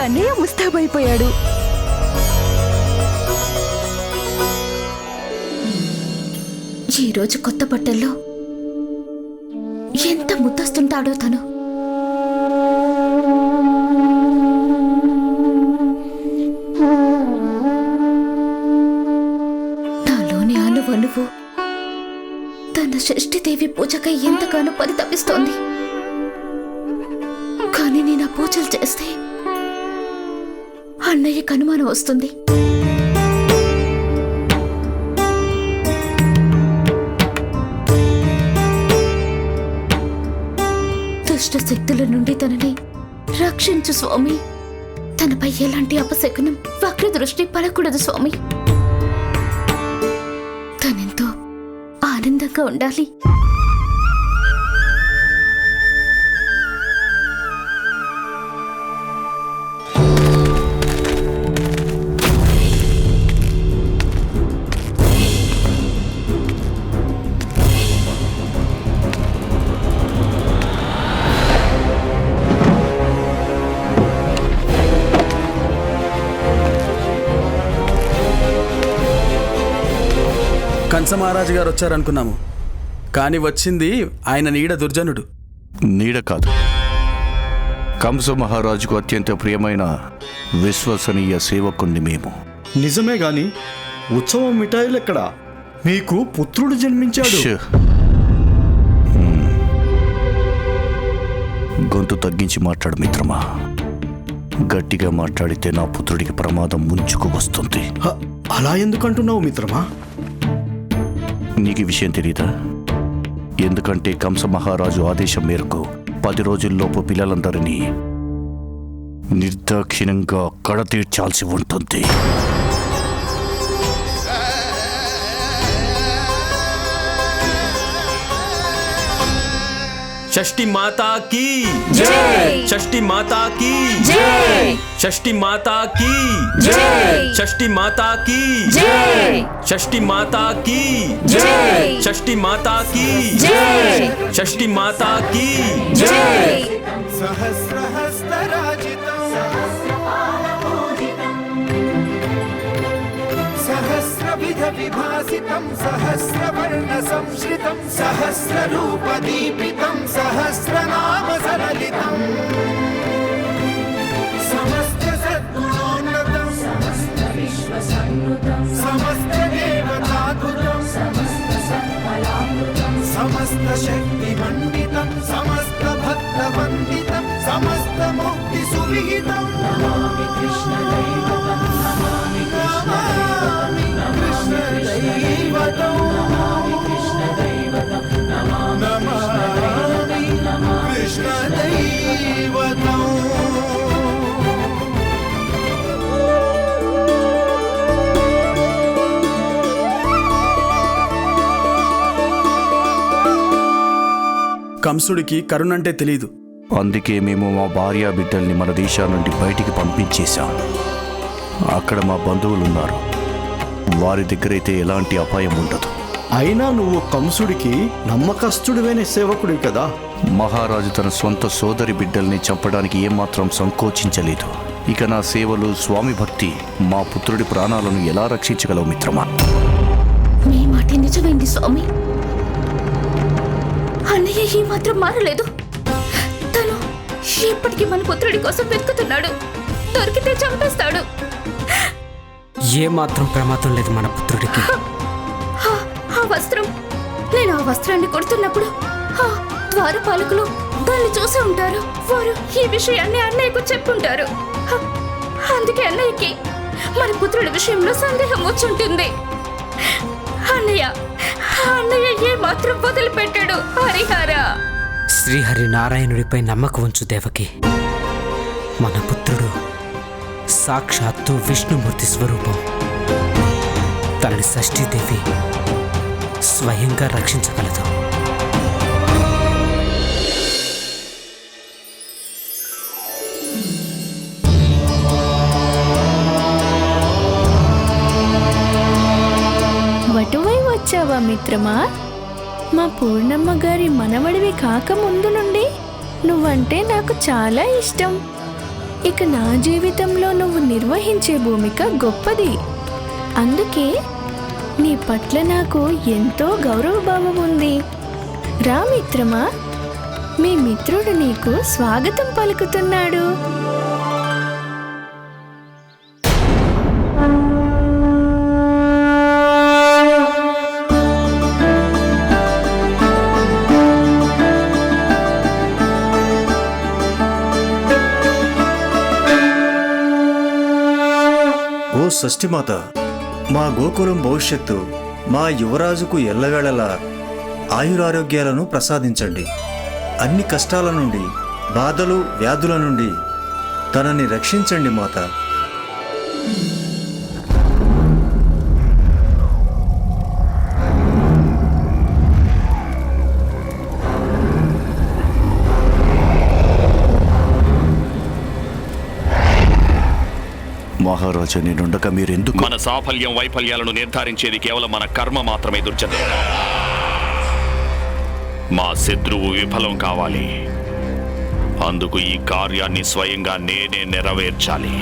అన్నయ్య ముస్తాబైపోయాడు. ఈరోజు కొత్త బట్టల్లో ఎంత ముద్దస్తుంటాడో తను. నాలోని అనువు తన షష్ఠీదేవి పూజకై ఎంతగానో పరితపిస్తోంది. కానీ నేను ఆ పూజలు చేస్తే అన్నయ్యకు అనుమానం వస్తుంది. దుష్ట శక్తుల నుండి తనని రక్షించు స్వామి. తనపై ఎలాంటి అపశకునం వక్ర దృష్టి పడకూడదు స్వామి. తనెంతో ఆనందంగా ఉండాలి. కంస మహారాజు గారు వచ్చారనుకున్నాము, కానీ వచ్చింది ఆయన నీడ దుర్జనుడు. నీడ కాదు, కంస మహారాజుకు అత్యంత ప్రియమైన విశ్వసనీయ సేవకుణ్ణి మేము. నిజమే గాని ఉత్సవం మిఠాయిలు ఎక్కడా? మీకు పుత్రుడు జన్మించాడు. గొంతు తగ్గించి మాట్లాడు మిత్రమా. గట్టిగా మాట్లాడితే నా పుత్రుడికి ప్రమాదం ముంచుకు వస్తుంది. అలా ఎందుకంటున్నావు మిత్రమా? నీకు విషయం తెలీదా? ఎందుకంటే కంస మహారాజు ఆదేశం మేరకు 10 రోజుల్లోపు పిల్లలందరినీ నిర్దాక్షిణ్యంగా కడతీర్చాల్సి ఉంటుంది. షష్ఠి మాతా కీ జై, షష్ఠి మాతా కీ జై, షష్ఠి మాతా కీ జై, షష్ఠి మాతా కీ జై, షష్ఠి మాతా కీ జై, షష్ఠి మాతా కీ జై, షష్ఠి మాతా కీ జై. సహస్రహస్తరాజితం సహస్రవిధ విభాసితం సహస్రవర్ణ సంశ్రితం సహస్రరూపదీపితం సహస్రనామ సలలితం సమస్త సద్గుణోన్నతం సమస్త విశ్వసన్నుతం సమస్త దేవతాతులం సమస్త సత్ఫలామృతం సమస్త శక్తిమండితం సమస్త భక్తవందితం సమస్త ముక్తి సువిహితం నమామి కృష్ణ దైవతం నమామి కృష్ణ దైవతం నమామి కృష్ణ దైవతం నమామి కృష్ణ దైవతం. కంసుడికి కరుణంటే తెలీదు. అందుకే మేము మా భార్యా బిడ్డల్ని మన దేశా నుండి బయటికి పంపించేశాం. అక్కడ మా బంధువులున్నారు, వారి దగ్గరైతే ఎలాంటి అపాయం ఉండదు. అయినా నువ్వు కంసుడికి నమ్మకస్తుడివైన సేవకుడివి కదా. మహారాజు తన సొంత సోదరి బిడ్డల్ని చంపడానికి ఏమాత్రం సంకోచించలేదు. ఇక నా సేవలు, స్వామి భక్తి మా పుత్రుడి ప్రాణాలను ఎలా రక్షించగలవు మిత్రమా? మీ మాట నిజమైంది స్వామి. అన్నయ్య ఈ మాత్రం మారలేదు. తను ఎప్పటికీ మన పుత్రుడి కోసం వెతుకుతున్నాడు. దొరికితే చంపేస్తాడు. ఏ మాత్రం ప్రమాదం లేదు మన పుత్రుడికి. ఆ వస్త్రం, నేను ఆ వస్త్రాన్ని కొడుతున్నప్పుడు ఆ ద్వారపాలకులు దాన్ని చూసి ఉంటారు. వారు ఈ విషయాన్ని అన్నయ్యకు చెప్పుంటారు. అందుకే అన్నయ్యకి మన పుత్రుడి విషయంలో సందేహం వచ్చుంటుంది. అన్నయ్య ఏ మాత్రం వదిలిపెట్టాడు. హరిహర, శ్రీహరి నారాయణుడిపై నమ్మకం ఉంచు దేవకి. మన పుత్రుడు సాక్షాత్తు విష్ణుమూర్తి స్వరూపం. తనని షష్ఠీదేవి స్వయంగా రక్షించగలదు. వటువై వచ్చావా మిత్రమా? మా పూర్ణమ్మ గారి మనవడివి కాక ముందు నుండి నువ్వంటే నాకు చాలా ఇష్టం. ఇక నా జీవితంలో నువ్వు నిర్వహించే భూమిక గొప్పది. అందుకే నీ పట్ల నాకు ఎంతో గౌరవభావం ఉంది. రా మిత్రమా, మీ మిత్రుడు నీకు స్వాగతం పలుకుతున్నాడు. ఓ షష్ఠిమాత, మా గోకులం భవిష్యత్తు మా యువరాజుకు ఎల్లవేళలా ఆయురారోగ్యాలను ప్రసాదించండి. అన్ని కష్టాల నుండి, బాధలు, వ్యాధుల నుండి తనని రక్షించండి మాత. మహారాజా, నేనుండగా మీరెందుకు? మన సాఫల్యం వైఫల్యాలను నిర్ధారించేది కేవలం మన కర్మ మాత్రమే దుర్జన. మా శత్రువు విఫలం కావాలి. అందుకు ఈ కార్యాన్ని స్వయంగా నేనే నెరవేర్చాలి.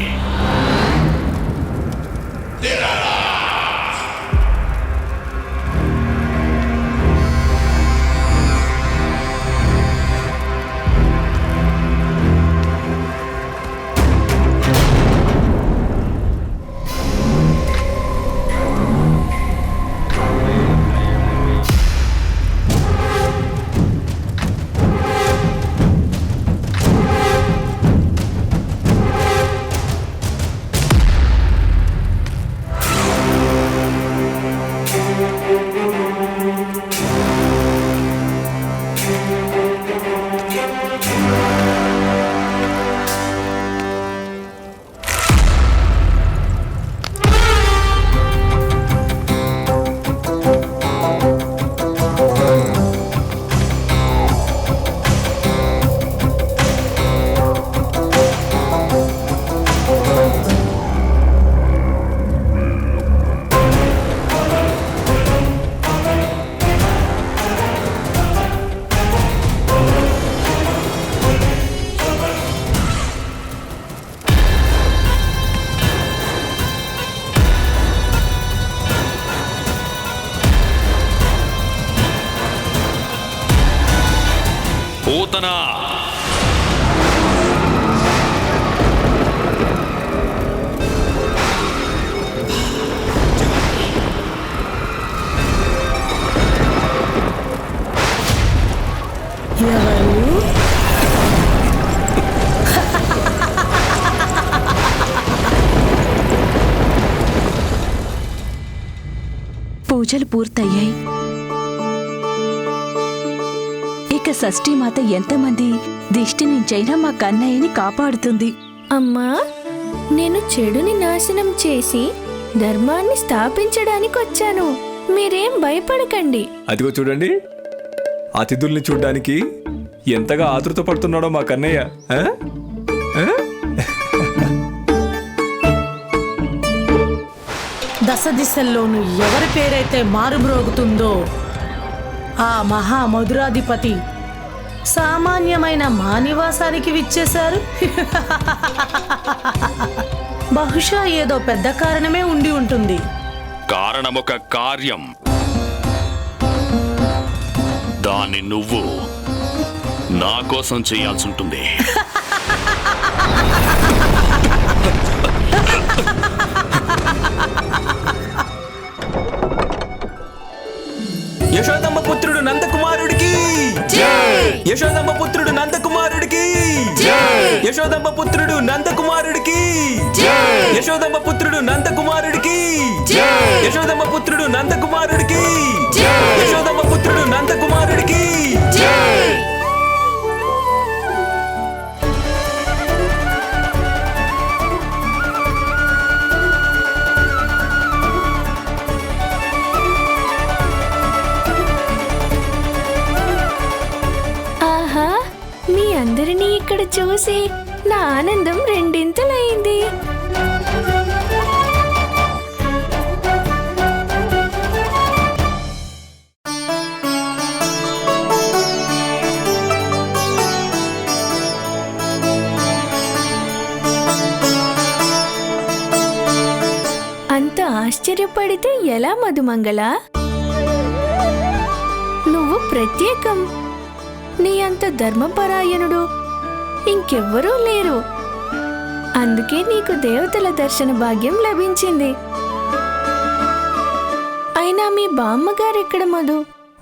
పూతనా, పూజలు పూర్తయ్యాయి. ఇక షష్ఠీమాత ఎంతమంది దిష్టి నుంచైనా మా కన్నయ్యని కాపాడుతుంది. అమ్మా, నేను చెడుని నాశనం చేసి ధర్మాన్ని స్థాపించడానికి వచ్చాను. మీరేం భయపడకండి. అదిగో చూడండి, అతిథుల్ని చూడ్డానికి ఎంతగా ఆతృత పడుతున్నాడో మా కన్నయ్య. దశ దిశల్లోనూ ఎవరి పేరైతే మారుమ్రోగుతుందో ఆ మహామధురాధిపతి సామాన్యమైన మా నివాసానికి విచ్చేశారు. బహుశా ఏదో పెద్ద కారణమే ఉండి ఉంటుంది. కారణమొక కార్యం. దాన్ని నువ్వు నా కోసం చేయాల్సి ఉంటుంది. యశోదమ్మ పుత్రుడు నందకుమారుడికి, యశోదమ్మ పుత్రుడు నందకుమారుడికి, యశోదమ్మ పుత్రుడు నందకుమారుడికి, యశోదమ్మ పుత్రుడు నందకుమారుడికి, యశోదమ్మ పుత్రుడు నందకుమారుడికి, యశోదమ్మ పుత్రుడు నందకుమారుడికి. ఆహా, మీ అందరినీ ఇక్కడ చూసి నా ఆనందం రెండింతలైంది. ఆశ్చర్యపడితే ఎలా మధుమంగళ? నువ్వు ప్రత్యేకం. నీ అంత ధర్మపరాయణుడు ఇంకెవ్వరూ లేరు. అందుకే నీకు దేవతల దర్శన భాగ్యం లభించింది. అయినా మీ బామ్మగారెక్కడ మధు?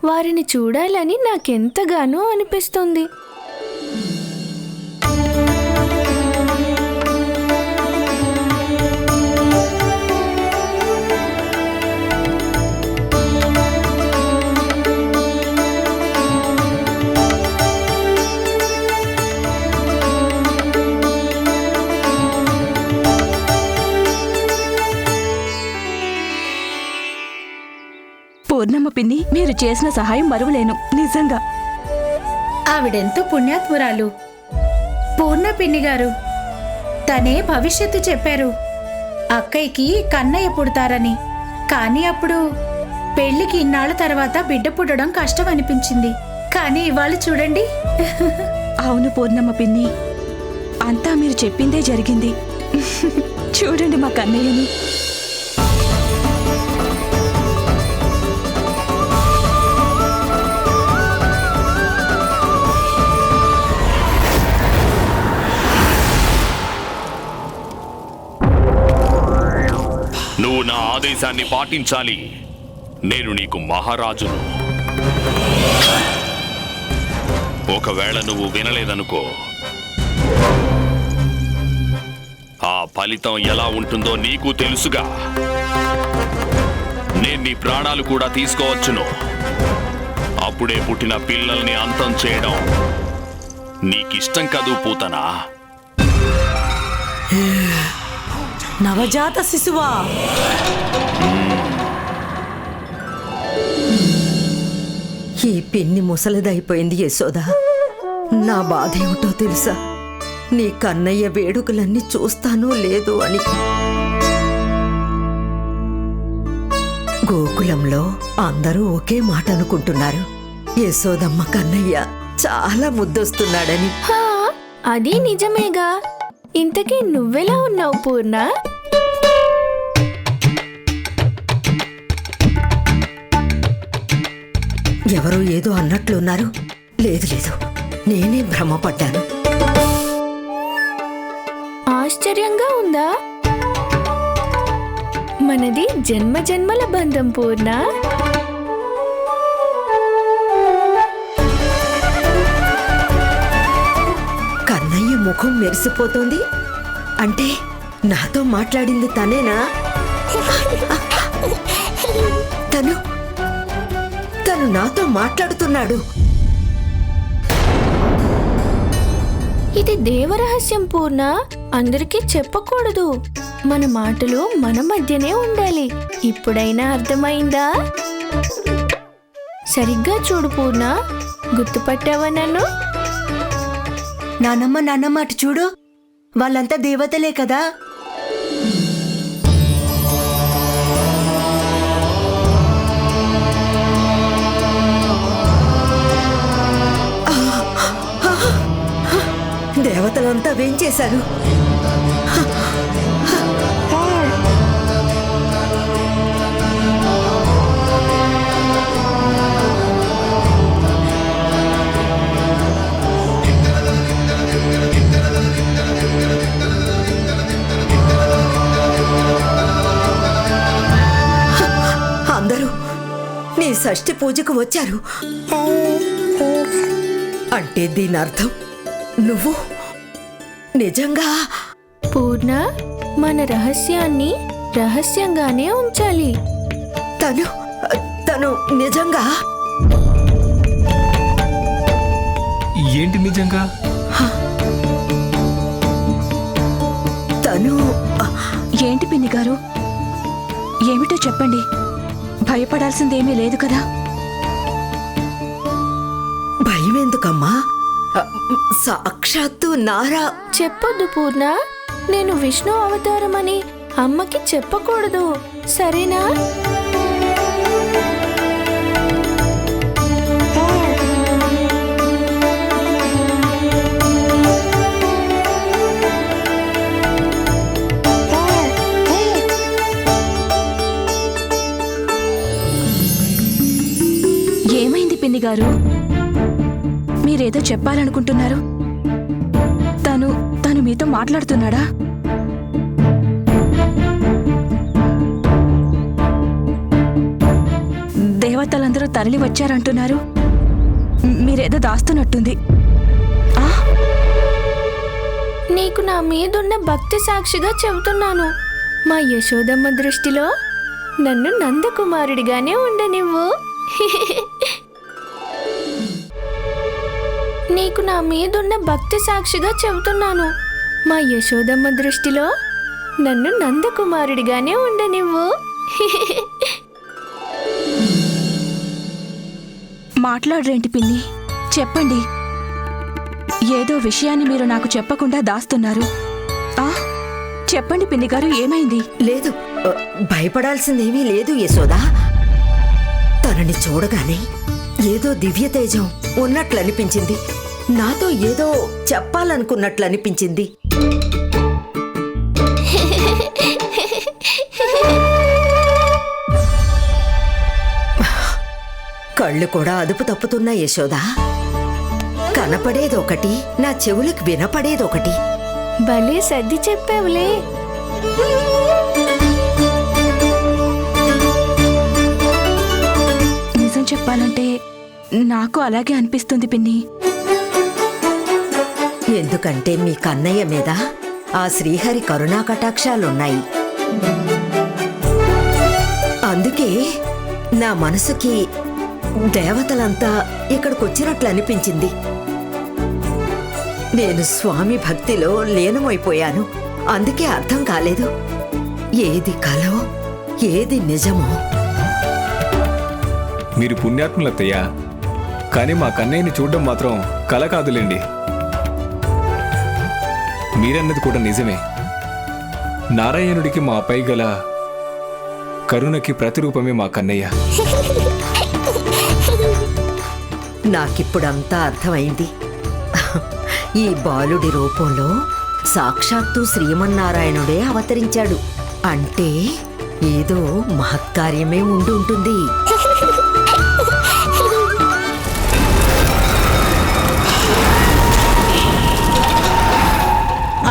వారిని చూడాలని నాకెంతగానో అనిపిస్తుంది. పూర్ణమ్మ పిన్ని, మీరు చేసిన సహాయం మరువలేను, నిజంగా. ఆవిడెంతో పుణ్యాత్మురాలు. పూర్ణ పిన్ని గారు తనే భవిష్యత్తు చెప్పారు. అక్కయ్యకి కన్నయ్య పుడతారని. కానీ అప్పుడు పెళ్లికి ఇన్నాళ్ల తర్వాత బిడ్డ పుట్టడం కష్టం అనిపించింది. కానీ ఇవాళ చూడండి. అవును పూర్ణమ్మ పిన్ని, అంతా మీరు చెప్పిందే జరిగింది. చూడండి మా కన్నయ్యని. నువ్వు నా ఆదేశాన్ని పాటించాలి. నేను నీకు మహారాజును. ఒకవేళ నువ్వు వినలేదనుకో, ఆ ఫలితం ఎలా ఉంటుందో నీకు తెలుసుగా. నేను నీ ప్రాణాలు కూడా తీసుకోవచ్చును. అప్పుడే పుట్టిన పిల్లల్ని అంతం చేయడం నీకిష్టం కదూ పూతనా? నవజాత శిశువా, ఈ పిన్ని ముసలిదైపోయింది యశోద. నా బాధ ఏమిటో తెలుసా? నీ కన్నయ్య వేడుకలన్నీ చూస్తానో లేదో అని. గోకులంలో అందరూ ఒకే మాట అనుకుంటున్నారు, యశోదమ్మ కన్నయ్య చాలా ముద్దొస్తున్నాడని. అది నిజమేగా. ఇంతకీ నువ్వెలా ఉన్నావు పూర్ణ? ఎవరో ఏదో అన్నట్లున్నారు. లేదు లేదు, నేనే భ్రమపడ్డాను. ఆశ్చర్యంగా ఉందా? మనది జన్మ జన్మల బంధం పూర్ణ. కన్నయ్య ముఖం మెరిసిపోతోంది అంటే నాతో మాట్లాడింది తనేనా? తను నాతో మాట్లాడుతున్నాడు. ఇది దేవరహస్యం పూర్ణ. అందరికీ చెప్పకూడదు. మన మాటలు మన మధ్యనే ఉండాలి. ఇప్పుడైనా అర్థమైందా? సరిగ్గా చూడు పూర్ణ. గుర్తుపట్టావా నన్ను? నానమ్మ అటు చూడు, వాళ్ళంతా దేవతలే కదా. దేవతలంతా వేంచేశారు. అందరూ నీ షష్ఠి పూజకు వచ్చారు అంటే దీని అర్థం నువ్వు నిజంగా. పూర్ణ, మన రహస్యాన్ని రహస్యంగానే ఉంచాలి. తను నిజంగా. ఏంటి నిజంగా? తను ఏంటి పిన్ని గారు, ఏమిటో చెప్పండి. భయపడాల్సిందేమీ లేదు కదా? భయం ఎందుకమ్మా? సాక్షాత్తు నారా. చెప్పొద్దు పూర్ణ. నేను విష్ణు అవతారమని అమ్మకి చెప్పకూడదు, సరేనా? గారు మీరేదో చెప్పాలనుకుంటున్నారు. తను మీతో మాట్లాడుతున్నాడా? దేవతలందరూ తరలి వచ్చారంటున్నారు. మీరేదో దాస్తున్నట్టుంది. నీకు నా మీదున్న భక్తి సాక్షిగా చెబుతున్నాను. మా యశోదమ్మ దృష్టిలో నన్ను నందకుమారుడిగానే ఉండనివ్వు. నీకు నా మీదున్న భక్తి సాక్షిగా చెబుతున్నాను. మా యశోదమ్మ దృష్టిలో నన్ను నందకుమారుడిగానే ఉండనివ్వు. మాట్లాడరేంటి పిన్ని, చెప్పండి. ఏదో విషయాన్ని మీరు నాకు చెప్పకుండా దాస్తున్నారు. చెప్పండి పిన్ని గారు, ఏమైంది? లేదు, భయపడాల్సిందేమీ లేదు యశోదా. తనని చూడగానే ఏదో దివ్య తేజం ఉన్నట్లనిపించింది. నాతో ఏదో చెప్పాలనుకున్నట్లనిపించింది. కళ్ళు కూడా అదుపు తప్పుతున్నా యశోదా. కనపడేదొకటి, నా చెవులకు వినపడేదొకటి. భలే సర్ది చెప్పావులే. నిజం చెప్పాలంటే నాకు అలాగే అనిపిస్తుంది పిన్ని. ఎందుకంటే మీ కన్నయ్య మీద ఆ శ్రీహరి కరుణా కటాక్షాలున్నాయి. అందుకే నా మనసుకి దేవతలంతా ఇక్కడికొచ్చినట్లు అనిపించింది. నేను స్వామి భక్తిలో లీనమైపోయాను. అందుకే అర్థం కాలేదు ఏది కలో ఏది నిజమో. మీరు పుణ్యాత్ములత్తయ్యా, కానీ మా కన్నయ్యని చూడడం మాత్రం కల కాదులేండి. మీరన్నది కూడా నిజమే. నారాయణుడికి మాపై గల కరుణకి ప్రతిరూపమే మా కన్నయ్య. నాకిప్పుడంతా అర్థమైంది. ఈ బాలుడి రూపంలో సాక్షాత్తు శ్రీమన్నారాయణుడే అవతరించాడు అంటే ఏదో మహత్కార్యమే ఉండి ఉంటుంది.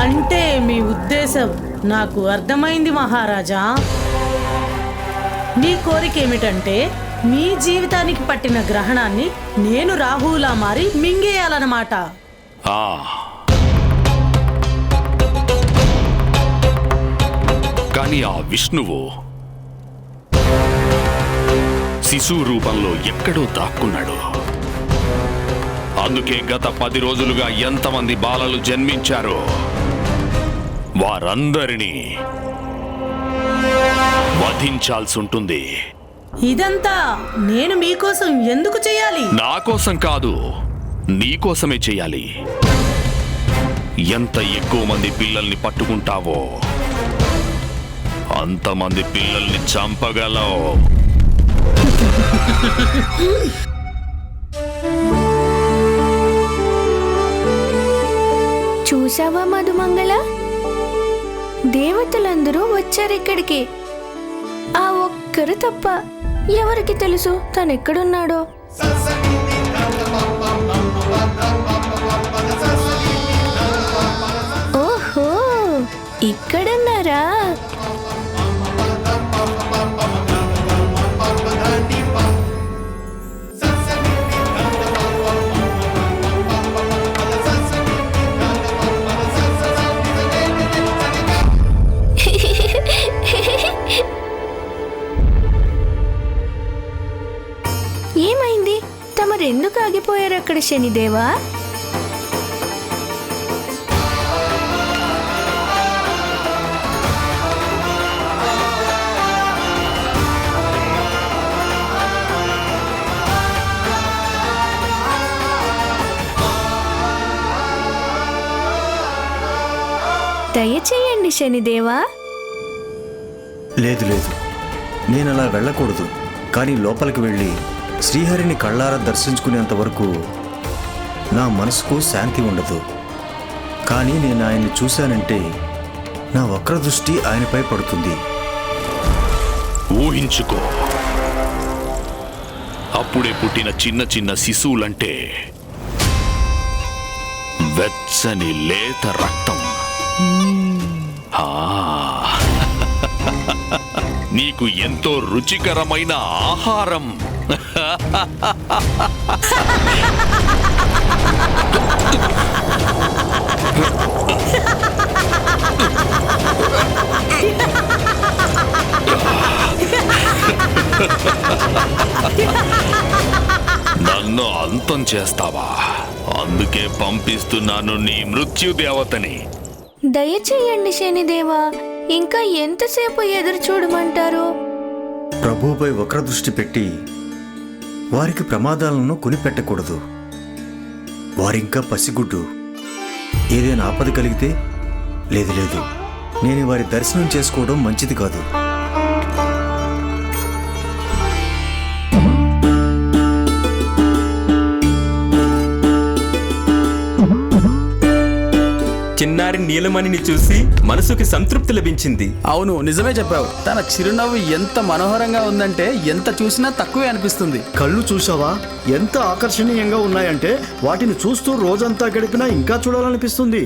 అంటే మీ ఉద్దేశం నాకు అర్థమైంది మహారాజా. మీ కోరిక ఏమిటంటే మీ జీవితానికి పట్టిన గ్రహణాన్ని నేను రాహులా మారి మింగేయాలన్నమాట. కానీ ఆ విష్ణువు శిశువు రూపంలో ఎక్కడో దాక్కున్నాడు. అందుకే గత 10 రోజులుగా ఎంతమంది బాలలు జన్మించారో వారందరినీ వధించాల్సి ఉంటుంది. ఇదంతా నేను మీకోసం ఎందుకు చేయాలి? నా కోసం కాదు, నీకోసమే చేయాలి. ఎంత ఎక్కువ మంది పిల్లల్ని పట్టుకుంటావో అంతమంది పిల్లల్ని చంపగలవు. చూసావా మధుమంగళ, దేవతలందరూ వచ్చారిక్కడికి. ఆ ఒక్కరు తప్ప ఎవరికి తెలుసు తనెక్కడున్నాడో? ఓహో, ఇక్కడున్నారా? ఏమైంది? తమరెందుకు ఆగిపోయారు అక్కడ శనిదేవా? దయచేయండి శనిదేవా. లేదు లేదు, నేను అలా వెళ్ళకూడదు. కానీ లోపలికి వెళ్ళి శ్రీహరిని కళ్ళారా దర్శించుకునేంత వరకు నా మనసుకు శాంతి ఉండదు. కానీ నేను ఆయన్ని చూశానంటే నా వక్ర దృష్టి ఆయనపై పడుతుంది. ఊహించుకో, అప్పుడే పుట్టిన చిన్న చిన్న శిశువులంటే వెచ్చని లేత రక్తం. నీకు ఎంతో రుచికరమైన ఆహారం. నన్ను అంతం చేస్తావా? అందుకే పంపిస్తున్నాను నీ మృత్యుదేవతని. దయచేయండి శనిదేవా, ఇంకా ఎంతసేపు ఎదురు చూడమంటారు? ప్రభువుపై వక్రదృష్టి పెట్టి వారికి ప్రమాదాలను కొనిపెట్టకూడదు. వారింకా పసిగుడ్డు. ఏదైనా ఆపద కలిగితే లేదు లేదు, నేను వారి దర్శనం చేసుకోవడం మంచిది కాదు. చిన్నారి నీలమణిని చూసి మనసుకి సంతృప్తి లభించింది. అవును, నిజమే చెప్పావు. తన చిరునవ్వు ఎంత మనోహరంగా ఉందంటే ఎంత చూసినా తక్కువే అనిపిస్తుంది. కళ్ళు చూసావా ఎంత ఆకర్షణీయంగా ఉన్నాయంటే వాటిని చూస్తూ రోజంతా గడిపినా ఇంకా చూడాలనిపిస్తుంది.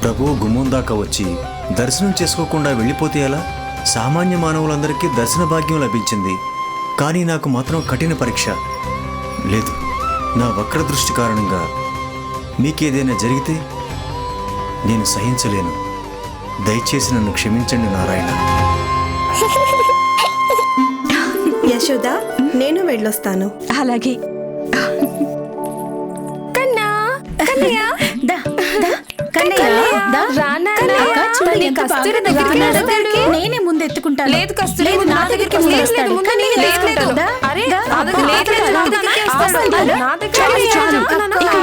ప్రభువు గుమ్మం దాకా వచ్చి దర్శనం చేసుకోకుండా వెళ్ళిపోతే ఎలా? సామాన్య మానవులందరికీ దర్శన భాగ్యం లభించింది, కానీ నాకు మాత్రం కఠిన పరీక్ష. లేదు, నా వక్రదృష్టి కారణంగా మీకేదైనా జరిగితే నేను సహించలేను. దయచేసి నన్ను క్షమించండి నారాయణ. యశోద, నేను వెళ్ళొస్తాను. అలాగే. నేనే ముందు ఎత్తుకుంటాను. లేదు కస్తూరి, నా దగ్గరికి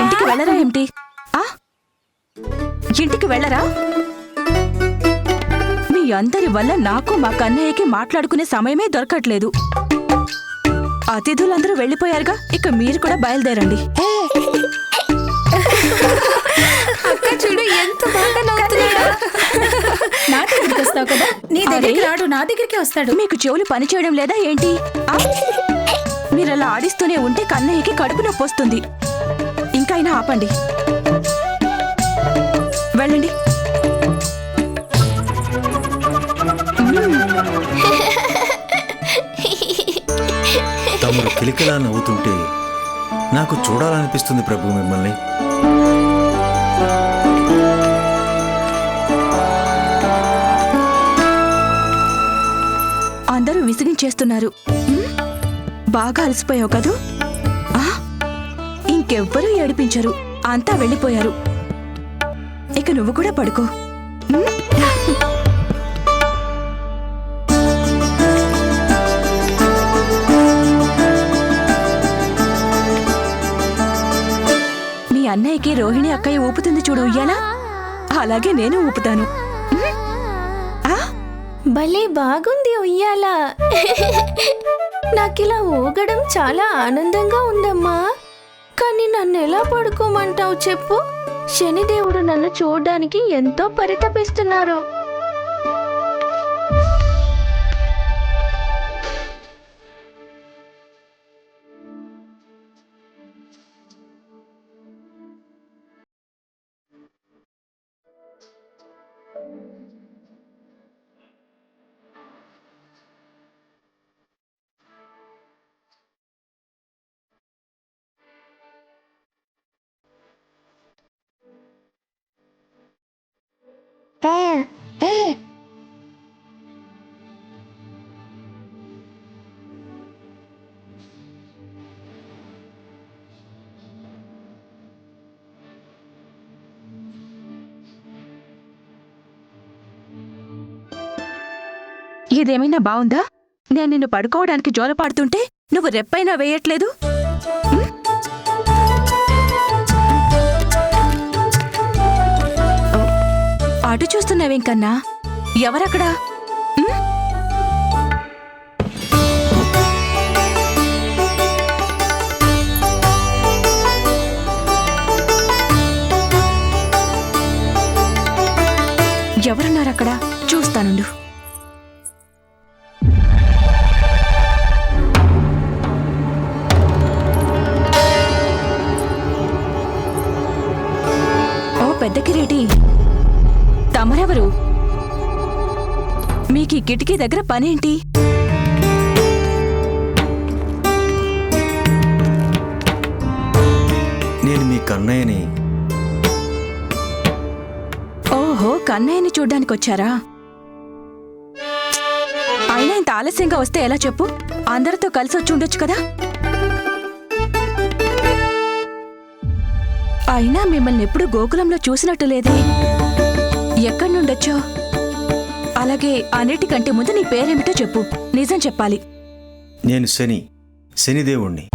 ఇంటికి వెళ్ళరా ఏమిటి? ఇంటికి వెళ్ళరా? మీ అందరి వల్ల నాకు మా కన్నయ్యకి మాట్లాడుకునే సమయమే దొరకట్లేదు. అతిథులందరూ వెళ్ళిపోయారుగా, ఇక మీరు కూడా బయలుదేరండి. అక్క చూడు ఎంత బాగా నవ్వుతున్నాడు. నా దగ్గరికి వస్తావు కదా, నీ దగ్గరికి రాడు, నా దగ్గరికి వస్తాడు. మీకు చెవులు పని చేయడం లేదా ఏంటి? మీరలా ఆడిస్తూనే ఉంటే కన్నయ్యకి కడుపు నొప్పి వస్తుంది. ఇంకైనా ఆపండి, వెళ్ళండి. తమరు కిలికిలా నవ్వుతుంటే నాకు చూడాలనిపిస్తుంది ప్రభు మిమ్మల్ని. అందరూ విసిగించేస్తున్నారు. బాగా అలసిపోయావు కదూ? ఇంకెవ్వరూ ఏడిపించరు, అంతా వెళ్ళిపోయారు. ఇక నువ్వు కూడా పడుకో. మీ అన్నయ్యకి రోహిణి అక్కయ్య ఊపుతుంది చూడు ఉయ్యాలా, అలాగే నేను ఊపుతాను. భలే బాగుంది ఉయ్యాల. నాకిలా ఊగడం చాలా ఆనందంగా ఉందమ్మా. కానీ నన్ను ఎలా పడుకోమంటావు చెప్పు? శనిదేవుడు నన్ను చూడడానికి ఎంతో పరితపిస్తున్నారు. ఇదేమైనా బావుందా? నేను నిన్ను పడుకోవడానికి జోలపాడుతుంటే నువ్వు రెప్పైనా వేయట్లేదు. అటు చూస్తున్నావేంకన్నా? ఎవరక్కడా? ఎవరున్నారక్కడ? చూస్తానుండు. పెద్ద కిరీటి తమరెవరు? మీకు ఈ కిటికీ దగ్గర పనేంటి? నేను మీ కన్నయ్యని. ఓహో, కన్నయ్యని చూడ్డానికి వచ్చారా? అయినా ఇంత ఆలస్యంగా వస్తే ఎలా చెప్పు? అందరితో కలిసి వచ్చి ఉండొచ్చు కదా. అయినా మిమ్మల్ని ఎప్పుడు గోకులంలో చూసినట్టు లేదే. ఎక్కడి నుండొచ్చో? అలాగే అన్నిటికంటే ముందు నీ పేరేమిటో చెప్పు. నిజం చెప్పాలి. నేను శనిదేవుణ్ణి.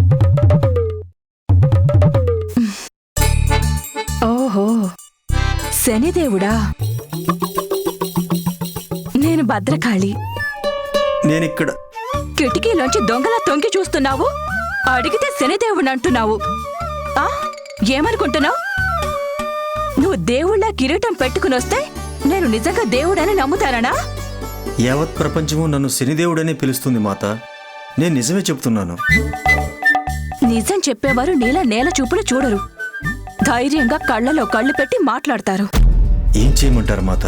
ఓహో, శనిదేవుడా. నేను భద్రకాళి. నేనిక్కడ కిటికీలోంచి దొంగలా తొంగి చూస్తున్నావు. అడిగితే శనిదేవుడు అంటున్నావు. ఏమనుకుంటున్నావు? నువ్వు దేవుళ్ళ కిరీటం పెట్టుకునొస్తే నేను నిజంగా దేవుడని నమ్ముతానా? యావత్ ప్రపంచము నన్ను శనిదేవుడనే పిలుస్తుంది మాత. నేను నిజమే చెప్తున్నాను. నిజం చెప్పేవారు నీలా నేల చూపులు చూడరు. ధైర్యంగా కళ్ళలో కళ్ళు పెట్టి మాట్లాడతారు. ఏం చేయమంటారు మాత?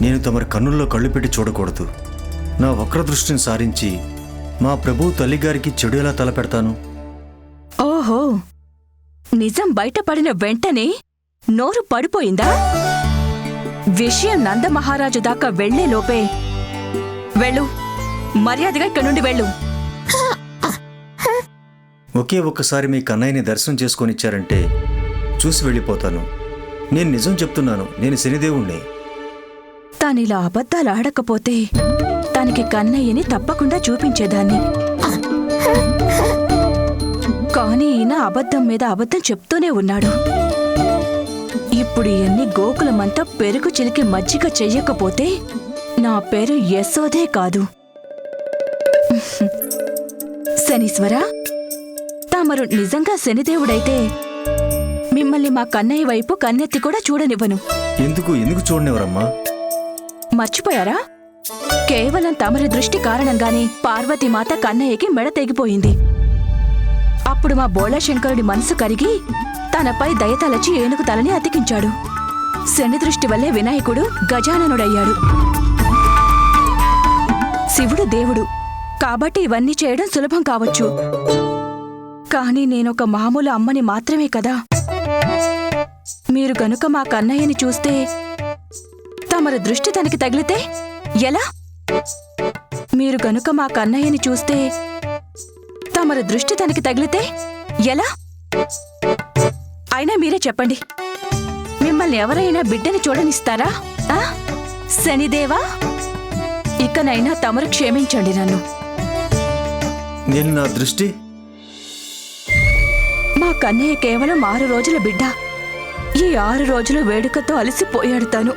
నేను తమరి కన్నుల్లో కళ్ళు పెట్టి చూడకూడదు. నా వక్ర దృష్టిని సారించి మా ప్రభు తల్లిగారికి చెడు ఎలా తలపెడతాను? ఓహో, నిజం బయటపడిన వెంటనే నోరు పడిపోయిందా? విషయం నందమహారాజు దాకా వెళ్లే లోపే వెళ్ళు. మర్యాదగా ఇక్కడి నుండి వెళ్ళు. ఒకే ఒక్కసారి మీ కన్నయ్యని దర్శనం చేసుకొనిచ్చారంటే చూసి వెళ్ళిపోతాను. నేను నిజం చెప్తున్నాను. నేను శనిదేవుణ్ణి. తానిలా అబద్ధాలు ఆడకపోతే తనకి కన్నయ్యని తప్పకుండా చూపించేదాన్ని. కానీ ఈయన అబద్ధం మీద అబద్ధం చెప్తూనే ఉన్నాడు. ఇప్పుడు ఎన్ని గోకులమంతా పెరుగు చిలికి మజ్జిగ చెయ్యకపోతే నా పేరు యశోదే కాదు. శనీశ్వర, తమరు నిజంగా శనిదేవుడైతే మిమ్మల్ని మా కన్నయ్య వైపు కన్నెత్తి కూడా చూడనివ్వను. ఎందుకు చూడనివ్వరమ్మా? మర్చిపోయారా? కేవలం తమరి దృష్టి కారణంగానే పార్వతీమాత కన్నయ్యకి మెడ తెగిపోయింది. అప్పుడు మా బోళాశంకరుడి మనసు కరిగి తనపై దయతలచి ఏనుగు తలని అతికించాడు. శని దృష్టి వల్లే వినాయకుడు గజాననుడయ్యాడు. శివుడు దేవుడు కాబట్టి ఇవన్నీ చేయడం సులభం కావచ్చు. కానీ నేనొక మామూలు అమ్మని మాత్రమే కదా. మీరు గనుక మా కన్నయ్యని చూస్తే తమరి దృష్టి తనకి తగిలితే ఎలా? మీరు గనుక మా కన్నయ్యని చూస్తే తమరి దృష్టి తనకి తగిలితే ఎలా? అయినా మీరే చెప్పండి, మిమ్మల్ని ఎవరైనా బిడ్డని చూడనిస్తారా? శనిదేవా, ఇకనైనా తమరు క్షమించండి నన్ను. నేను నా దృష్టి మా కన్నయ్య కేవలం 6 రోజుల బిడ్డ. ఈ 6 రోజుల వేడుకతో అలసిపోయాడు తను.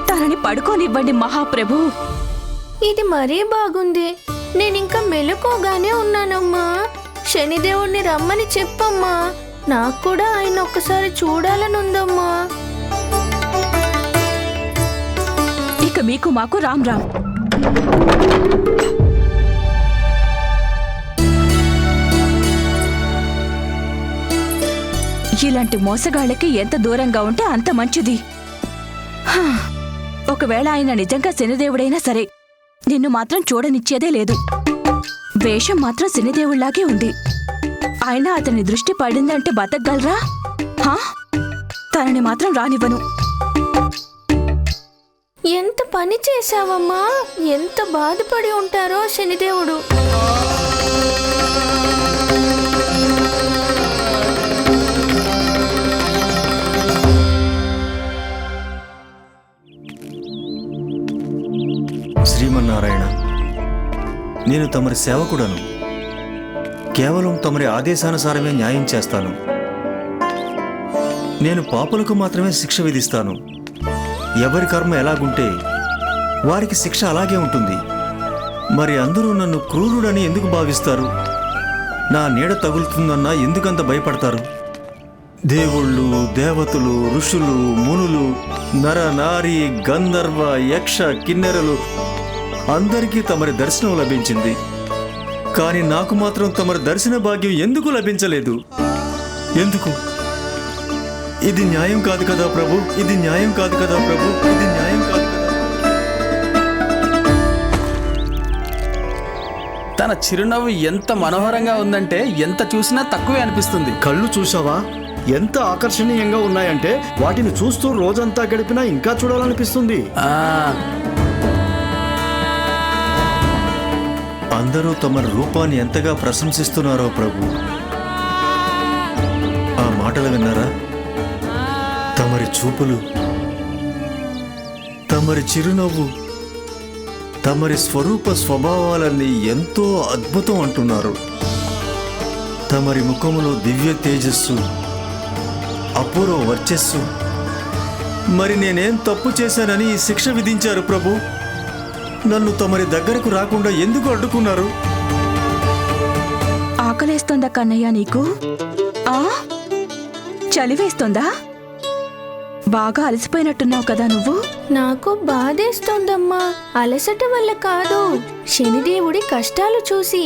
తనని పడుకోనివ్వండి మహాప్రభు. ఇది మరీ బాగుంది. నేనింకా మెలుకోగానే ఉన్నానమ్మా. శనిదేవుణ్ణి రమ్మని చెప్పమ్మా. నాకు కూడా ఆయన ఒక్కసారి చూడాలనుందమ్మా. ఇక మీకు మాకు రామ్ రామ్. ఇలాంటి మోసగాళ్ళకి ఎంత దూరంగా ఉంటే అంత మంచిది. ఒకవేళ ఆయన నిజంగా శనిదేవుడైనా సరే నిన్ను మాత్రం చూడనిచ్చేదే లేదు. వేషం మాత్రం శనిదేవుళ్లాగే ఉంది. అయినా అతని దృష్టి పడిందంటే బతకగలరా? తనని మాత్రం రానివ్వను. ఎంత పని చేశావమ్మా. ఎంత బాధపడి ఉంటారో శనిదేవుడు. శ్రీమన్నారాయణ, నేను తమరి సేవకుడను. కేవలం తమరి ఆదేశానుసారమే న్యాయం చేస్తాను. నేను పాపులకు మాత్రమే శిక్ష విధిస్తాను. ఎవరి కర్మ ఎలాగుంటే వారికి శిక్ష అలాగే ఉంటుంది. మరి అందరూ నన్ను క్రూరుడని ఎందుకు భావిస్తారు? నా నీడ తగులుతుందన్నా ఎందుకంత భయపడతారు? దేవుళ్ళు, దేవతలు, ఋషులు, మునులు, నర నారి, గంధర్వ, యక్ష, కిన్నెరలు అందరికీ తమరి దర్శనం లభించింది. కానీ నాకు మాత్రం తమరి దర్శన భాగ్యం ఎందుకు లభించలేదు? ఎందుకు? ఇది న్యాయం కాదు కదా ప్రభు, ఇది న్యాయం కాదు కదా ప్రభు, ఇది న్యాయం కాదు కదా. తన చిరునవ్వు ఎంత మనోహరంగా ఉందంటే ఎంత చూసినా తక్కువే అనిపిస్తుంది. కళ్ళు చూసావా ఎంత ఆకర్షణీయంగా ఉన్నాయంటే వాటిని చూస్తూ రోజంతా గడిపినా ఇంకా చూడాలనిపిస్తుంది. అందరూ తమ రూపాన్ని ఎంతగా ప్రశంసిస్తున్నారో ప్రభు. ఆ మాటలు విన్నారా? తమరి చూపులు, తమరి చిరునవ్వు, తమరి స్వరూప స్వభావాలన్నీ ఎంతో అద్భుతం అంటున్నారు. తమరి ముఖములో దివ్య తేజస్సు, అపూర్వ వర్చస్సు. మరి నేనేం తప్పు చేశానని ఈ శిక్ష విధించారు ప్రభు? నన్ను తమరి దగ్గరకు రాకుండా ఎందుకు అడ్డుకున్నారు? ఆకలేస్తోందా కన్నయ్య నీకు? చలివేస్తోందా? బాగా అలసిపోయినట్టున్నావు కదా నువ్వు. నాకు బాధేస్తోందమ్మా. అలసట వల్ల కాదు, శనిదేవుడి కష్టాలు చూసి.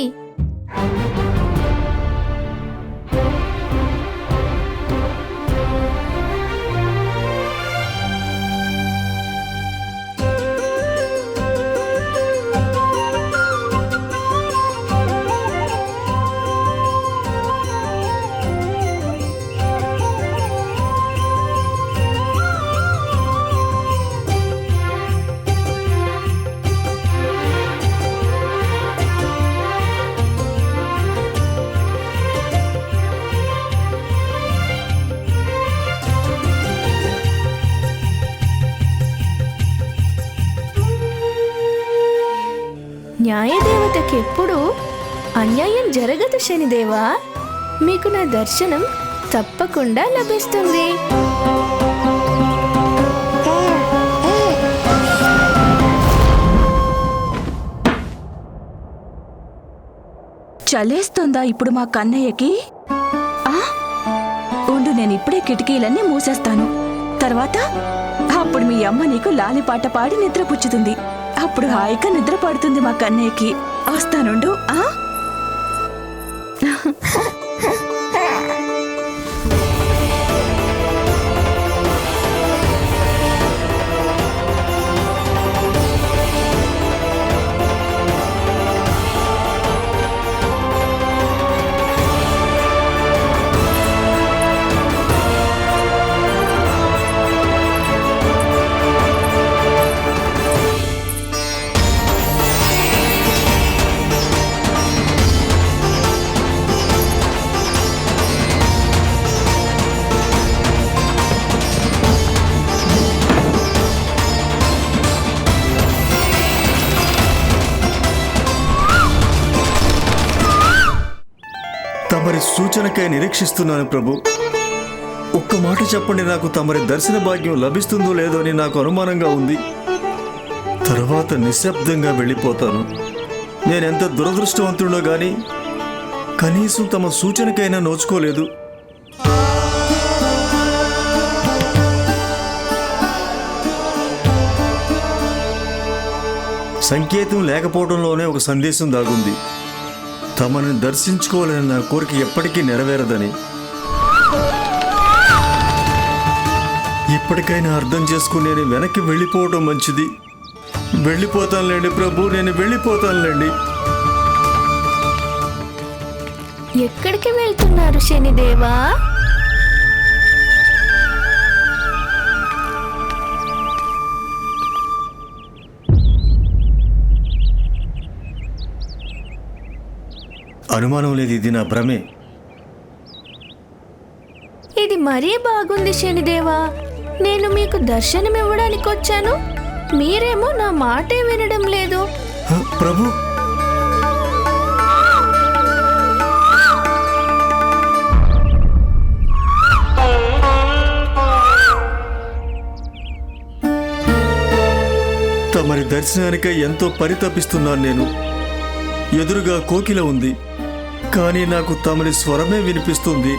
న్యాయదేవతకెప్పుడు అన్యాయం జరగదు శనిదేవా. మీకు నా దర్శనం తప్పకుండా లభిస్తుంది. చలేస్తోందా ఇప్పుడు మా కన్నయ్యకి? ఉండు, నేను ఇప్పుడే కిటికీలన్నీ మూసేస్తాను. తర్వాత అప్పుడు మీ అమ్మ నీకు లాలిపాట పాడి నిద్రపుచ్చుతుంది. అప్పుడు హాయిగా నిద్ర పడుతుంది మా కన్నయ్యకి. వస్తానుండు. తమరి సూచనకై నిరీక్షిస్తున్నాను ప్రభు. ఒక్క మాట చెప్పండి, నాకు తమరి దర్శన భాగ్యం లభిస్తుందో లేదో అని నాకు అనుమానంగా ఉంది. తర్వాత నిశ్శబ్దంగా వెళ్ళిపోతాను. నేనెంత దురదృష్టవంతుడో గాని కనీసం తమ సూచనకైనా నోచుకోలేదు. సంకేతం లేకపోవడంలోనే ఒక సందేశం దాగుంది. తమని దర్శించుకోవాలని నా కోరిక ఎప్పటికీ నెరవేరదని. ఇప్పటికైనా అర్థం చేసుకుని నేను వెనక్కి వెళ్ళిపోవడం మంచిది. వెళ్ళిపోతానులేండి ప్రభు, నేను వెళ్ళిపోతానులేండి. ఎక్కడికి వెళ్తున్నారు శనిదేవా? అనుమానం లేదు, ఇది నా భ్రమే. ఇది మరీ బాగుంది శనిదేవా. నేను మీకు దర్శనం ఇవ్వడానికి వచ్చాను, మీరేమో నా మాటే వినడం లేదు. ప్రభు, తమరి దర్శనానికై ఎంతో పరితపిస్తున్నాను నేను. ఎదురుగా కోకిల ఉంది, కానీ నాకు తమరి స్వరమే వినిపిస్తుంది.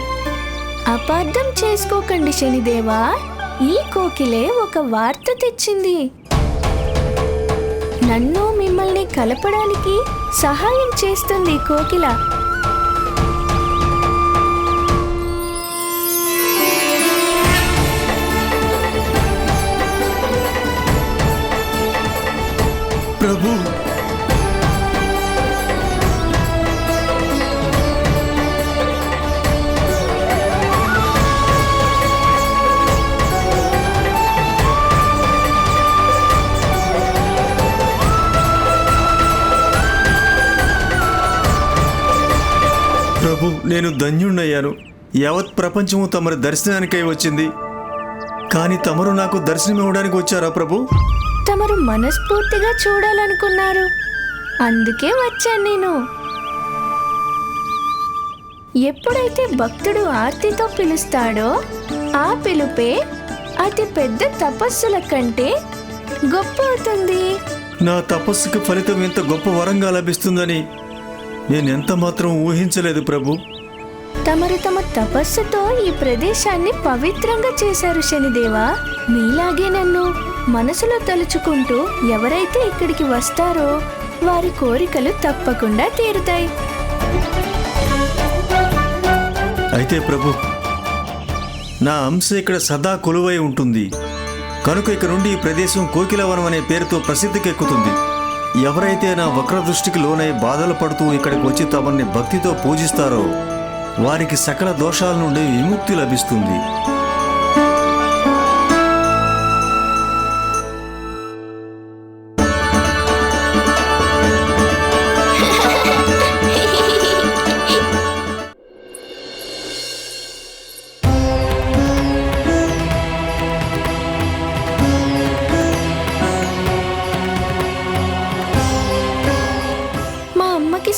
అపార్థం చేసుకోకండి శనిదేవా. ఈ కోకిలే ఒక వార్త తెచ్చింది. నన్ను మిమ్మల్ని కలపడానికి సహాయం చేస్తుంది కోకిల. నేను ధన్యుణ్ణయ్యాను. యావత్ ప్రపంచము తమరి దర్శనానికై వచ్చింది. కానీ తమరు నాకు దర్శనం ఇవ్వడానికి వచ్చారా ప్రభు? తమరు మనస్ఫూర్తిగా చూడాలనుకున్నారు, అందుకే వచ్చాను నేను. ఎప్పుడైతే భక్తుడు ఆర్తితో పిలుస్తాడో ఆ పిలుపే అతి పెద్ద తపస్సుల కంటే గొప్ప అవుతుంది. నా తపస్సుకి ఫలితం ఎంత గొప్ప వరంగా లభిస్తుందని నేనెంత మాత్రం ఊహించలేదు ప్రభు. తమరు తమ తపస్సుతో ఈ ప్రదేశాన్ని పవిత్రంగా చేశారు శనిదేవా. మీలాగే నన్ను మనసులో తలుచుకుంటూ ఎవరైతే ఇక్కడికి వస్తారో వారి కోరికలు తప్పకుండా తీరుతాయి. అయితే ప్రభు, నా అంశ ఇక్కడ సదా కొలువై ఉంటుంది కనుక ఇక నుండి ఈ ప్రదేశం కోకిలవనం అనే పేరుతో ప్రసిద్ధికెక్కుతుంది. ఎవరైతే నా వక్రదృష్టికి లోనై బాధలు పడుతూ ఇక్కడికి వచ్చి తమని భక్తితో పూజిస్తారో వారికి సకల దోషాల నుండి విముక్తి లభిస్తుంది.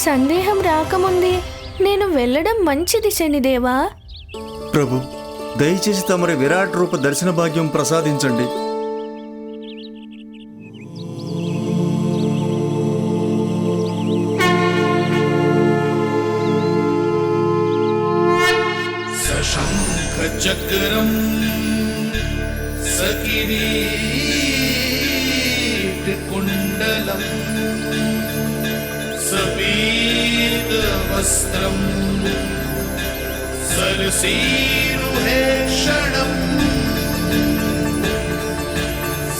సందేహం రాకముందే నేను వెళ్ళడం మంచిది శనిదేవా. ప్రభు, దయచేసి తమరి విరాట్ రూప దర్శన భాగ్యం ప్రసాదించండి. సశంఖ చక్రం సకిరీట కుండలం సపీత వస్త్రం సరసీరుహేక్షణం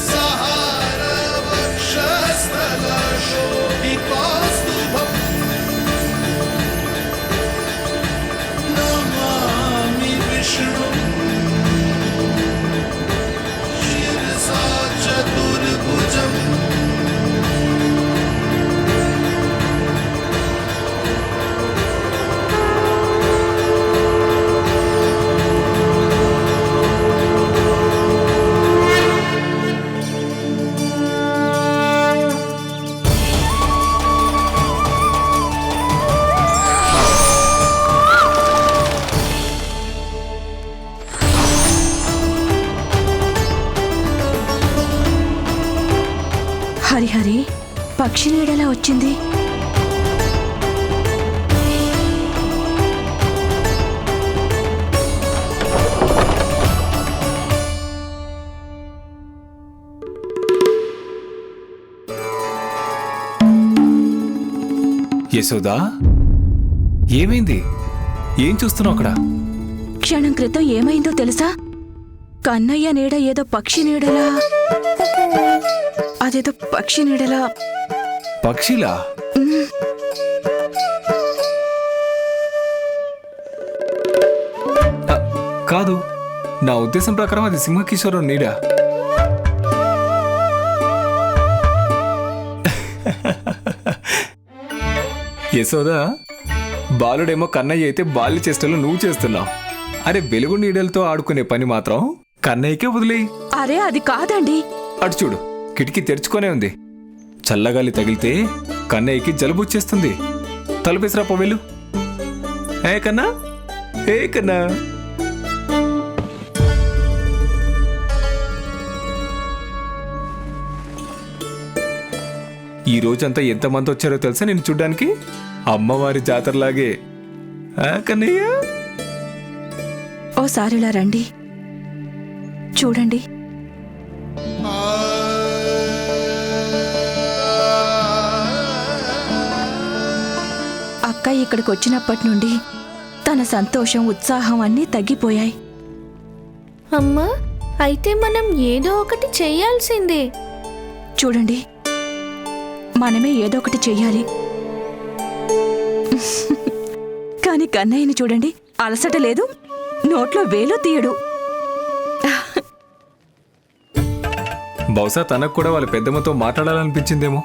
సహార వక్షస్థలశోభికాస్తుభం నమామి విష్ణు శిరసా చతుర్భుజం హరిహరి, పక్షి నీడలా వచ్చింది. యశోదా, ఏమైంది? ఏం చూస్తున్నావు అక్కడ? క్షణం క్రితం ఏమైందో తెలుసా? కన్నయ్య నీడ ఏదో పక్షి నీడలా, అదేదో పక్షి నీడలా. పక్షిలా? కాదు, నా ఉద్దేశం ప్రకారం అది సింహకిషోరం నీడ. యశోదా, బాలుడేమో కన్నయ్య అయితే బాల్య చేష్టలు నువ్వు చేస్తున్నావు. అరే, వెలుగు నీడలతో ఆడుకునే పని మాత్రం కన్నయ్యకే వదిలేయి. అరే, అది కాదండి. అటు చూడు, కిటికీ తెరుచుకొనే ఉంది. చల్లగాలి తగిలితే కన్నయ్యకి జలుబు వచ్చేస్తుంది. తలుపేసిరా వెళ్ళు. ఏ కన్నా, ఏ కన్నా. ఈ రోజంతా ఎంతమంది వచ్చారో తెలుసా నేను చూడ్డానికి? అమ్మవారి జాతరలాగే. కన్నయ్య, ఓసారిలా రండి, చూడండి. అక్క ఇక్కడికి వచ్చినప్పటి నుండి తన సంతోషం, ఉత్సాహం అన్నీ తగ్గిపోయాయి. అమ్మా, అయితే మనం ఏదో ఒకటి చెయ్యాల్సిందే. చూడండి, మనమే ఏదో ఒకటి చెయ్యాలి. కానీ కన్నయ్యని చూడండి, అలసట లేదు, నోట్లో వేలు తీయడు. బహుశా తనకు కూడా వాళ్ళ పెద్దమ్మతో మాట్లాడాలనిపించిందేమో.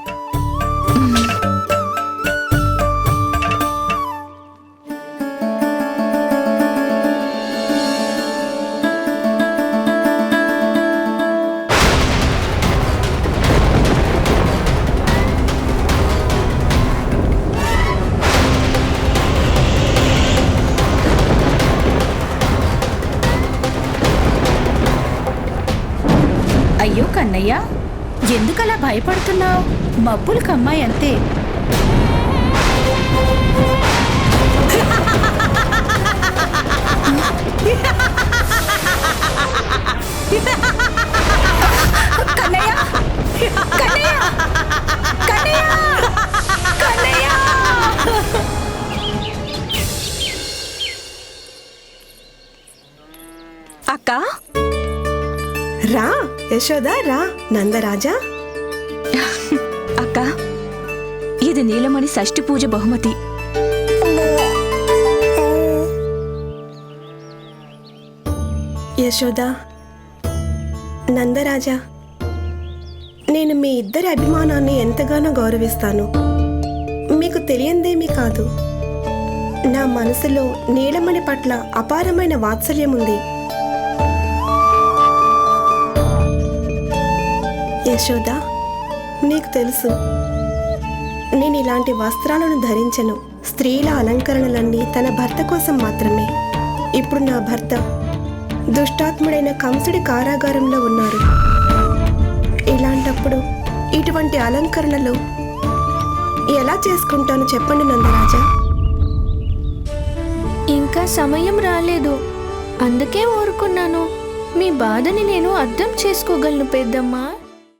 అయ్యో కన్నయ్య, ఎందుకలా భయపడుతున్నావు? మబ్బులు కమ్మాయి అంతే. కన్నయ్య, కన్నయ్య, కన్నయ్య, కన్నయ్య. అక్క, రా యశోదా, రా నందరాజా. అక్క, ఇది నీలమణి షష్ఠి పూజ బహుమతి. యశోదా, నందరాజా, నేను మీ ఇద్దరి అభిమానాన్ని ఎంతగానో గౌరవిస్తాను. మీకు తెలియందేమీ కాదు, నా మనసులో నీలమణి పట్ల అపారమైన వాత్సల్యం ఉంది. యశోదా, నీకు తెలుసు, నేను ఇలాంటి వస్త్రాలను ధరించను. స్త్రీల అలంకరణలన్నీ తన భర్త కోసం మాత్రమే. ఇప్పుడు నా భర్త దుష్టాత్ముడైన కంసుడి కారాగారంలో ఉన్నారు. ఇలాంటప్పుడు ఇటువంటి అలంకరణలు ఎలా చేసుకుంటాను చెప్పండి నందరాజా. ఇంకా సమయం రాలేదు, అందుకే ఊరుకున్నాను. మీ బాధని నేను అర్థం చేసుకోగలను పెద్దమ్మా.